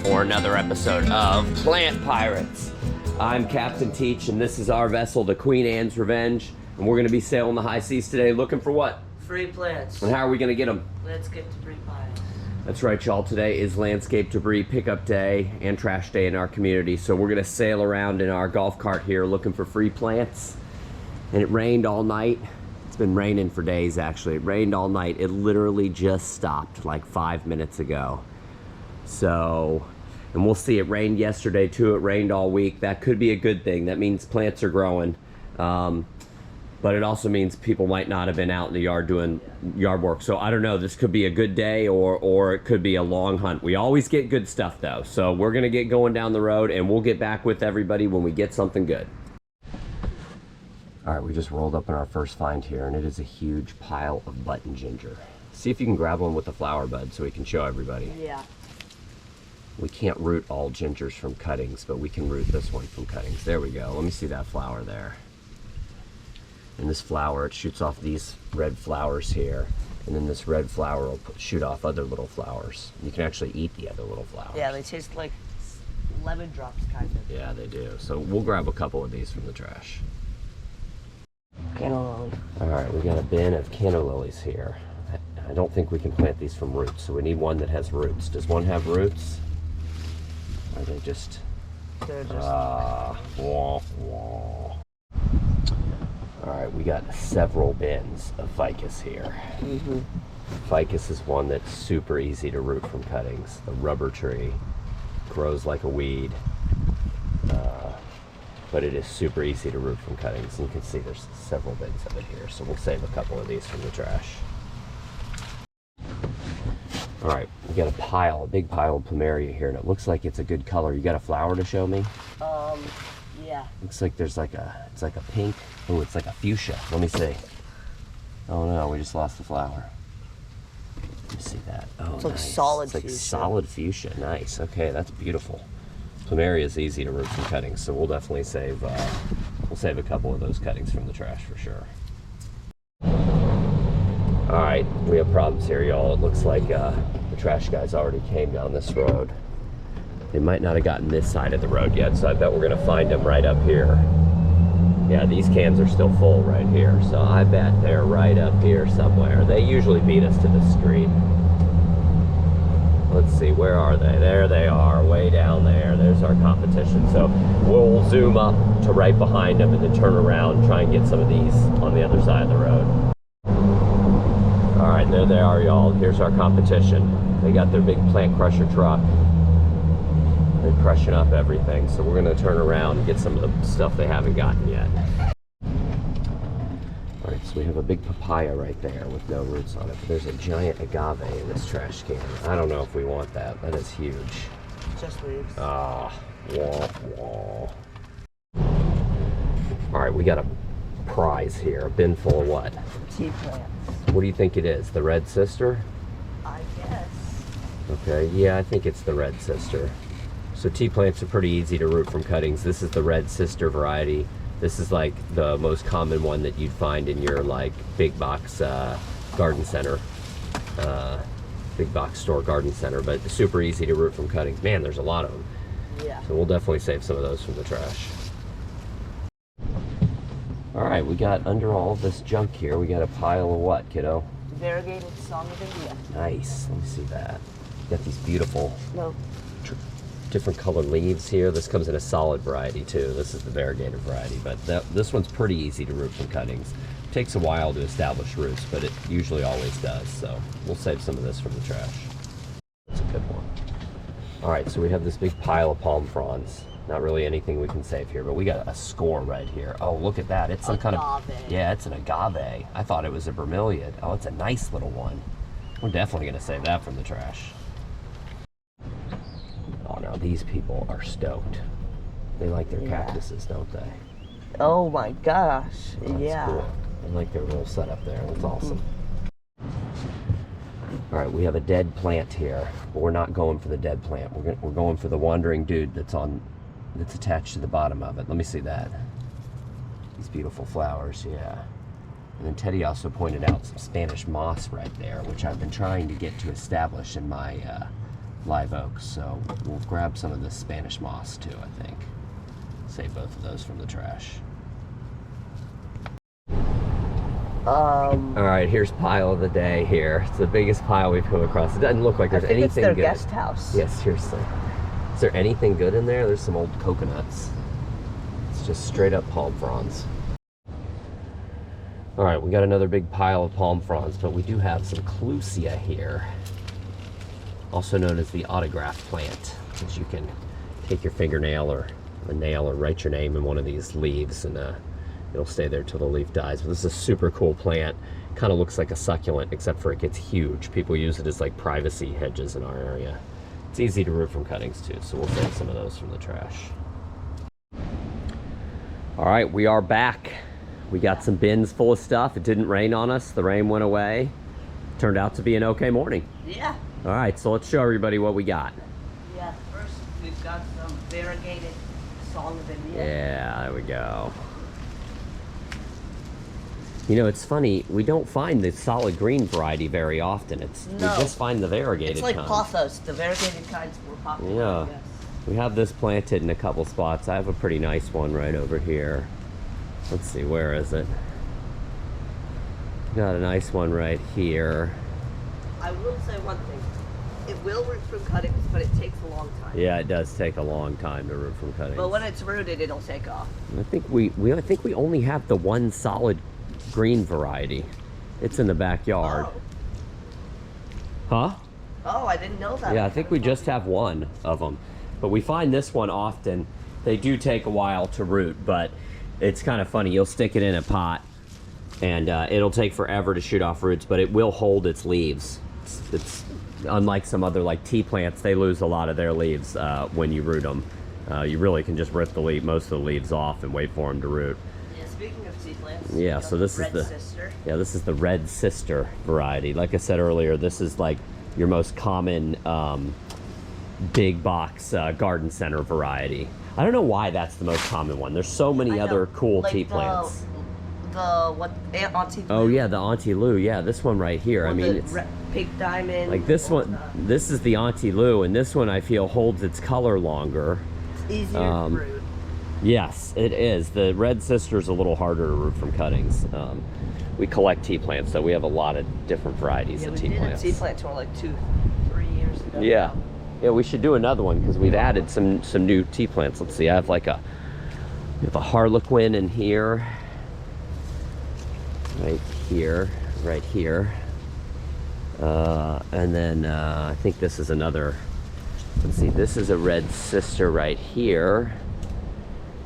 For another episode of Plant Pirates. I'm Captain Teach, and this is our vessel, the Queen Anne's Revenge, and we're going to be sailing the high seas today looking for what? Free plants. And how are we going to get them? Landscape debris piles. That's right, y'all. Today is landscape debris pickup day and trash day in our community, so we're going to sail around in our golf cart here looking for free plants. And it rained all night. It's been raining for days, actually. It rained all night. It literally just stopped like 5 minutes ago. So, and we'll see, it rained yesterday too. It rained all week. That could be a good thing. That means plants are growing. But it also means people might not have been out in the yard doing yard work. So I don't know, this could be a good day or it could be a long hunt. We always get good stuff though. So we're gonna get going down the road and we'll get back with everybody when we get something good. All right, we just rolled up in our first find here and it is a huge pile of button ginger. See if you can grab one with the flower bud so we can show everybody. Yeah. We can't root all gingers from cuttings, but we can root this one from cuttings. There we go. Let me see that flower there. And this flower, it shoots off these red flowers here. And then this red flower will shoot off other little flowers. You can actually eat the other little flowers. Yeah, they taste like lemon drops, kind of. Yeah, they do. So we'll grab a couple of these from the trash. Canna lily. All right, we got a bin of canna lilies here. I don't think we can plant these from roots, so we need one that has roots. Does one have roots? Or are they just... They're just... wah, wah. Alright, we got several bins of ficus here. Ficus is one that's super easy to root from cuttings. The rubber tree grows like a weed, but it is super easy to root from cuttings. And you can see there's several bins of it here, so we'll save a couple of these from the trash. All right, we got a big pile of plumeria here, and it looks like it's a good color. You got a flower to show me? Yeah. Looks like there's it's like a pink. Oh, it's like a fuchsia. Let me see. Oh no, we just lost the flower. Let me see that. Oh, It's like nice. solid It's like fuchsia. solid fuchsia. Nice. Okay, that's beautiful. Plumeria is easy to root from cuttings, so we'll definitely save. We'll save a couple of those cuttings from the trash for sure. All right, we have problems here, y'all. It looks like the trash guys already came down this road. They might not have gotten this side of the road yet, so I bet we're gonna find them right up here. Yeah, these cans are still full right here, so I bet they're right up here somewhere. They usually beat us to the street. Let's see, where are they? There they are, way down there. There's our competition. So we'll zoom up to right behind them and then turn around and try and get some of these on the other side of the road. All right, there they are, y'all. Here's our competition. They got their big plant crusher truck. They're crushing up everything. So we're gonna turn around and get some of the stuff they haven't gotten yet. All right, so we have a big papaya right there with no roots on it. But there's a giant agave in this trash can. I don't know if we want that. That is huge. Just leaves. Ah, wah, wah. All right, we got a prize here. A bin full of what? Tea plants. What do you think it is? The Red Sister? I guess. Okay, yeah, I think it's the Red Sister. So tea plants are pretty easy to root from cuttings. This is the Red Sister variety. This is like the most common one that you'd find in your like big box garden center, big box store garden center, but super easy to root from cuttings. Man, there's a lot of them. Yeah. So we'll definitely save some of those from the trash. All right, we got under all of this junk here, we got a pile of what, kiddo? Variegated Song of India. Nice, let me see that. Got these beautiful No. different colored leaves here. This comes in a solid variety too. This is the variegated variety, but this one's pretty easy to root from cuttings. Takes a while to establish roots, but it usually always does, so we'll save some of this from the trash. That's a good one. All right, so we have this big pile of palm fronds. Not really anything we can save here, but we got a score right here. Oh, look at that. It's some kind of, yeah, it's an agave. I thought it was a bromeliad. Oh, it's a nice little one. We're definitely gonna save that from the trash. Oh, now these people are stoked. They like their cactuses, don't they? Oh my gosh. Oh, that's yeah. cool. I like their little setup there. That's awesome. All right, we have a dead plant here, but we're not going for the dead plant. We're going for the wandering dude that's attached to the bottom of it. Let me see that. These beautiful flowers, yeah. And then Teddy also pointed out some Spanish moss right there, which I've been trying to get to establish in my live oaks. So we'll grab some of this Spanish moss too, I think. Save both of those from the trash. All right, here's pile of the day here. It's the biggest pile we've come across. It doesn't look like there's anything it's their good. guest house. Yeah, seriously. Is there anything good in there? There's some old coconuts. It's just straight up palm fronds. All right, we got another big pile of palm fronds, but we do have some clusia here, also known as the autograph plant, which you can take your fingernail or a nail or write your name in one of these leaves, and it'll stay there till the leaf dies. But this is a super cool plant. Kind of looks like a succulent, except for it gets huge. People use it as like privacy hedges in our area. It's easy to root from cuttings too, so we'll save some of those from the trash. All right, we are back. We got some bins full of stuff. It didn't rain on us. The rain went away. Turned out to be an okay morning. Yeah. All right, so let's show everybody what we got. Yeah, first we've got some variegated Song of India. Yeah, there we go. You know, it's funny, we don't find the solid green variety very often. We just find the variegated It's like kind. pothos. The variegated kinds were popular. Yeah. Yes. We have this planted in a couple spots. I have a pretty nice one right over here. Let's see, where is it? Got a nice one right here. I will say one thing. It will root from cuttings, but it takes a long time. Yeah, it does take a long time to root from cuttings. But when it's rooted, it'll take off. I think I think we only have the one solid green variety. It's in the backyard. Oh. Huh? Oh, I didn't know that. Yeah, I think we just have one of them. But we find this one often. They do take a while to root, but it's kind of funny. You'll stick it in a pot, and it'll take forever to shoot off roots, but it will hold its leaves. It's unlike some other like tea plants, they lose a lot of their leaves when you root them. You really can just rip most of the leaves off and wait for them to root. Yeah, speaking of tea plants. Yeah, so this is this is the Red Sister variety. Like I said earlier, this is like your most common big box garden center variety. I don't know why that's the most common one. There's so many other cool like tea plants. Auntie Lou. Oh yeah, the Auntie Lou. Yeah, this one right here. I mean, it's pink diamond. like this one. This is the Auntie Lou, and this one I feel holds its color longer. It's easier to root. Yes, it is. The Red Sister is a little harder to root from cuttings. We collect tea plants, so we have a lot of different varieties of tea plants. We did a tea plant tour like 2-3 years ago. Yeah. Yeah, we should do another one because we've added some new tea plants. Let's see, I have like we have a Harlequin in here. Right here. And then I think this is another, let's see, this is a Red Sister right here.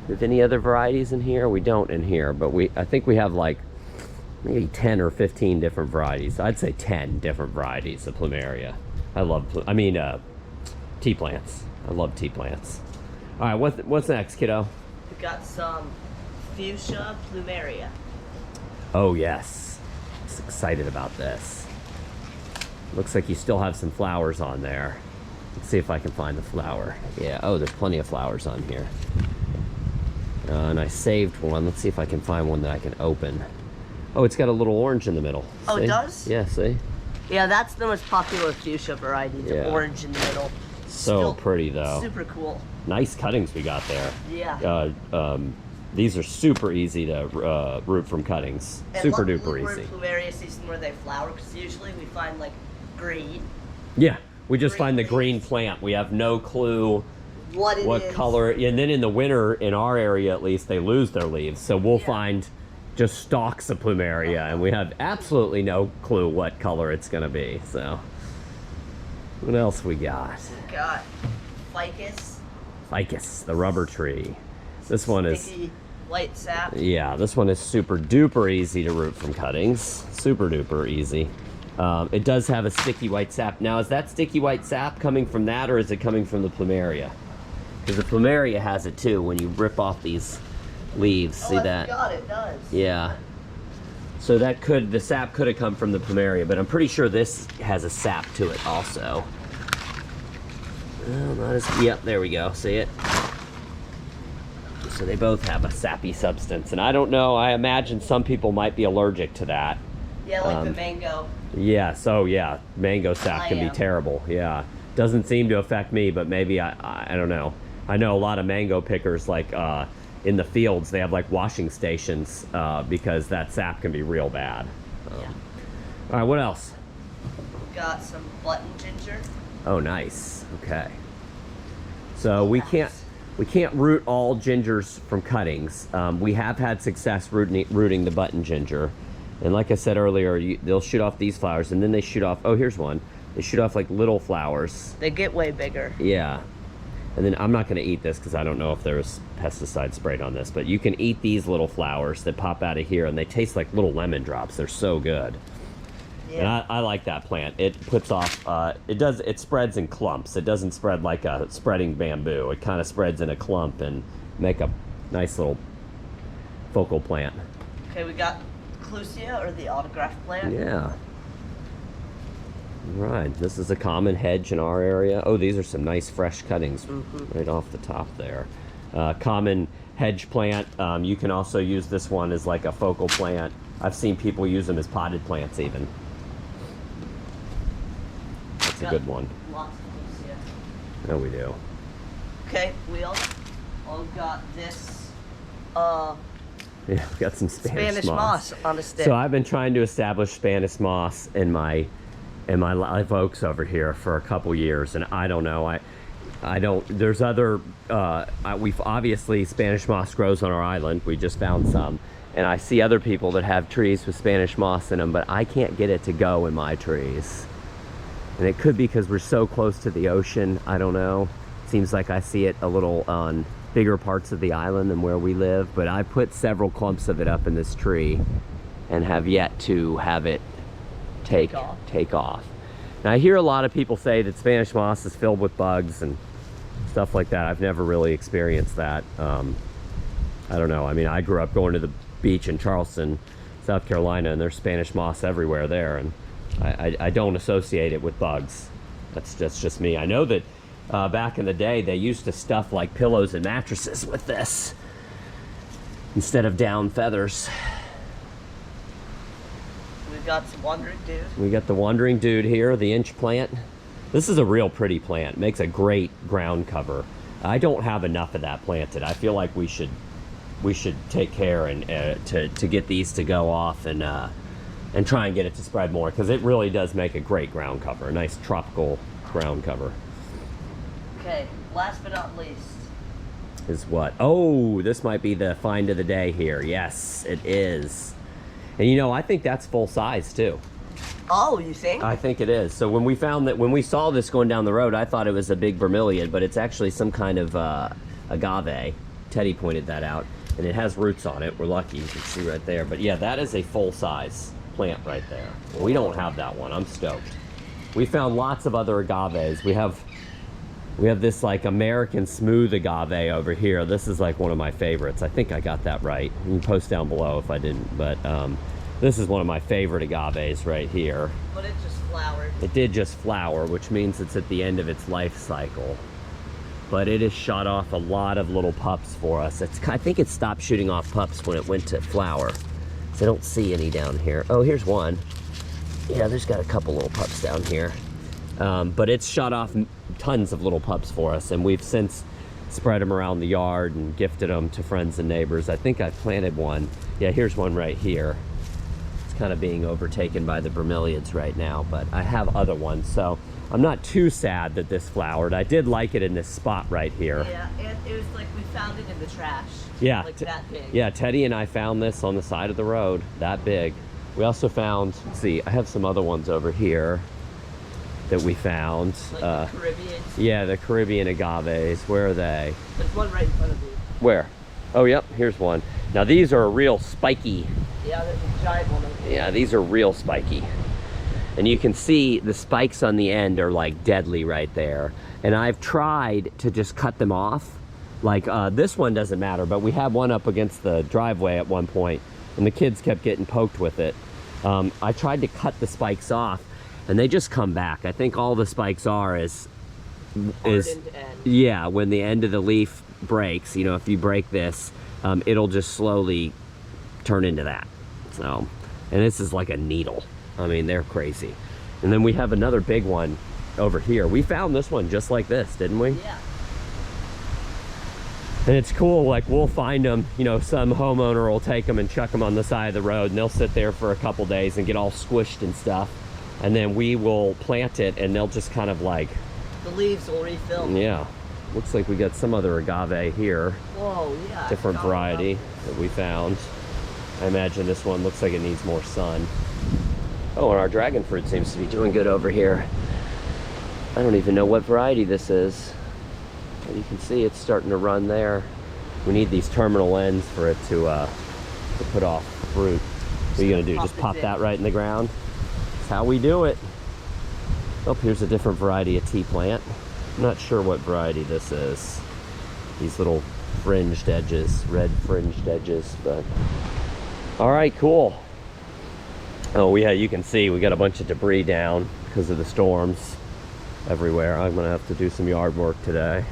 Do we have any other varieties in here? We don't in here, but I think we have like maybe 10 or 15 different varieties. I'd say 10 different varieties of plumeria. Tea plants. I love tea plants. All right, what's next, kiddo? We got some fuchsia plumeria. Oh yes, I'm excited about this. Looks like you still have some flowers on there. Let's see if I can find the flower. Yeah, oh, there's plenty of flowers on here. And I saved one. Let's see if I can find one that I can open. Oh, it's got a little orange in the middle. Oh, see? it does? Yeah, see? Yeah, that's the most popular fuchsia variety, the Yeah. orange in the middle. So Still pretty though. Super cool. Nice cuttings we got there. Yeah. These are super easy to root from cuttings. And Super luckily duper we're easy. in plumeria season where they flower, because usually we find like green. Yeah, we just Green find the green leaves. plant. We have no clue What what color. And then in the winter, in our area at least, they lose their leaves. So we'll Yeah. find just stalks of plumeria, and we have absolutely no clue what color it's going to be. So what else we got? We got ficus. Ficus, the rubber tree. This one is, Sticky white sap. yeah, this one is super duper easy to root from cuttings. Super duper easy. It does have a sticky white sap. Now, is that sticky white sap coming from that, or is it coming from the plumeria? Because the plumeria has it too when you rip off these leaves. See I that? forgot it does. Yeah. So the sap could have come from the plumeria, but I'm pretty sure this has a sap to it also. Well, not as, yep, there we go, see it? So they both have a sappy substance, and I don't know, I imagine some people might be allergic to that. Yeah, like the mango. Yeah, so yeah, mango sap can be terrible, yeah. Doesn't seem to affect me, but maybe, I don't know. I know a lot of mango pickers, like in the fields, they have like washing stations because that sap can be real bad. Yeah. All right, what else? Got some button ginger. Oh, nice, okay. So we can't root all gingers from cuttings. We have had success rooting the button ginger. And like I said earlier, they'll shoot off these flowers, and then they shoot off, oh, here's one. They shoot off like little flowers. They get way bigger. Yeah. And then I'm not gonna eat this because I don't know if there's pesticide sprayed on this, but you can eat these little flowers that pop out of here, and they taste like little lemon drops. They're so good. Yeah. And I like that plant. It puts off, it spreads in clumps. It doesn't spread like a spreading bamboo. It kind of spreads in a clump and make a nice little focal plant. Okay, we got Clusia, or the autograph plant. Yeah. Right, this is a common hedge in our area. Oh, these are some nice fresh cuttings right off the top there. Common hedge plant. You can also use this one as like a focal plant. I've seen people use them as potted plants even. That's a good one. Lots of Clusia. No, we do. Okay, we all got this Yeah, we got some Spanish moss on the stick. So I've been trying to establish Spanish moss in my live oaks over here for a couple years, and I don't know. I don't. There's other. We've obviously Spanish moss grows on our island. We just found some, and I see other people that have trees with Spanish moss in them, but I can't get it to go in my trees. And it could be because we're so close to the ocean. I don't know. Seems like I see it a little on bigger parts of the island than where we live, but I put several clumps of it up in this tree and have yet to have it take off. Now I hear a lot of people say that Spanish moss is filled with bugs and stuff like that. I've never really experienced that. I don't know. I mean, I grew up going to the beach in Charleston, South Carolina, and there's Spanish moss everywhere there, and I don't associate it with bugs. That's just me. I know that back in the day they used to stuff like pillows and mattresses with this instead of down feathers. We've got some wandering dude. We got the wandering dude here, the inch plant. This is a real pretty plant. It makes a great ground cover. I don't have enough of that planted. I feel like we should take care and to get these to go off and try and get it to spread more, because it really does make a great ground cover, a nice tropical ground cover. Okay, last but not least is what? Oh, this might be the find of the day here. Yes, it is. And you know, I think that's full size too. Oh, you think? I think it is. So when we saw this going down the road, I thought it was a big bromeliad, but it's actually some kind of agave. Teddy pointed that out, and it has roots on it. We're lucky, you can see right there. But yeah, that is a full size plant right there. We don't have that one. I'm stoked. We found lots of other agaves. We have this like American smooth agave over here. This is like one of my favorites. I think I got that right. You can post down below if I didn't, but this is one of my favorite agaves right here. But it just flowered. It did just flower, which means it's at the end of its life cycle. But it has shot off a lot of little pups for us. I think it stopped shooting off pups when it went to flower. So I don't see any down here. Oh, here's one. Yeah, there's got a couple little pups down here. But it's shot off tons of little pups for us, and we've since spread them around the yard and gifted them to friends and neighbors. I think I planted one. Yeah, here's one right here. It's kind of being overtaken by the bromeliads right now, but I have other ones, so I'm not too sad that this flowered. I did like it in this spot right here. Yeah, and it was like we found it in the trash. Yeah, like that big. Yeah, Teddy and I found this on the side of the road, that big. We also found, let's see, I have some other ones over here that we found. Like the Caribbean. Yeah, the Caribbean agaves. Where are they? There's one right in front of you. Where? Oh, yep, here's one. Now these are real spiky. Yeah, there's a giant one over there. Yeah, these are real spiky. And you can see the spikes on the end are like deadly right there. And I've tried to just cut them off. Like this one doesn't matter, but we had one up against the driveway at one point and the kids kept getting poked with it. I tried to cut the spikes off, and they just come back. I think all the spikes are is Hardened end. yeah, when the end of the leaf breaks, you know, if you break this, it'll just slowly turn into that. So, and this is like a needle. I mean, they're crazy. And then we have another big one over here. We found this one just like this, didn't we? Yeah. And it's cool, like we'll find them, you know, some homeowner will take them and chuck them on the side of the road, and they'll sit there for a couple days and get all squished and stuff. And then we will plant it, and they'll just kind of like, The leaves will refill. yeah. Looks like we got some other agave here, Whoa, yeah. different Got it. variety that we found. I imagine this one looks like it needs more sun. Oh, and our dragon fruit seems to be doing good over here. I don't even know what variety this is. But you can see it's starting to run there. We need these terminal ends for it to put off fruit. What are you gonna do? Just pop that right in the ground? That's how we do it. Oh, here's a different variety of tea plant. I'm not sure what variety this is. These little fringed edges, red fringed edges, but all right, cool. Oh, yeah, you can see we got a bunch of debris down because of the storms everywhere. I'm gonna have to do some yard work today.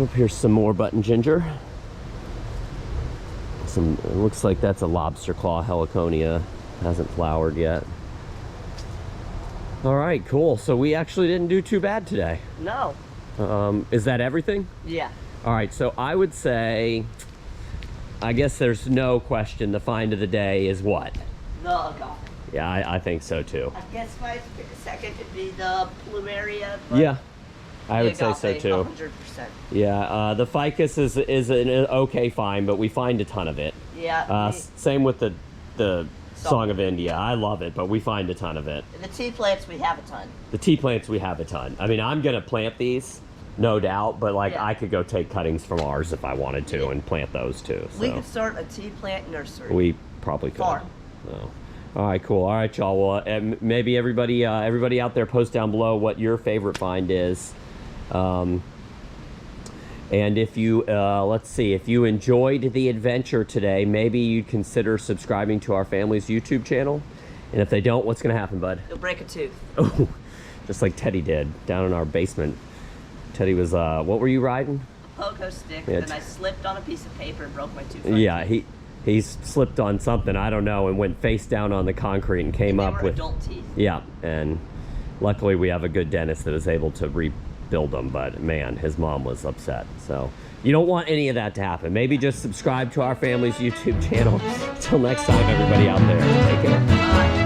Oop, here's some more button ginger. It looks like that's a lobster claw heliconia. Hasn't flowered yet. All right, cool. So we actually didn't do too bad today. No. Is that everything? Yeah. All right, so I would say, I guess there's no question the find of the day is what? The agave. Yeah, I think so too. I guess my second would be the plumeria. but Yeah, I the would say so agave, too. 100%. Yeah, the ficus is an okay find, but we find a ton of it. Yeah. Same with the Song of India. I love it, but we find a ton of it. The tea plants, we have a ton. The tea plants, we have a ton. I mean, I'm gonna plant these, no doubt, but like Yeah. I could go take cuttings from ours if I wanted to Yeah. and plant those too. So We could start a tea plant nursery. we probably could. Farm. So, all right, cool. All right, y'all. Well, maybe everybody out there, post down below what your favorite find is. And if you, let's see, if you enjoyed the adventure today, maybe you'd consider subscribing to our family's YouTube channel. And if they don't, what's going to happen, bud? You'll break a tooth. Oh, just like Teddy did down in our basement. Teddy was, what were you riding? A pogo stick, Yeah, and I slipped on a piece of paper and broke my tooth. Yeah, he slipped on something, I don't know, and went face down on the concrete and came They up were with... adult teeth. Yeah, and luckily we have a good dentist that was able to rebuild them, but man, his mom was upset. So you don't want any of that to happen. Maybe just subscribe to our family's YouTube channel. Until next time, everybody out there, take care. Bye.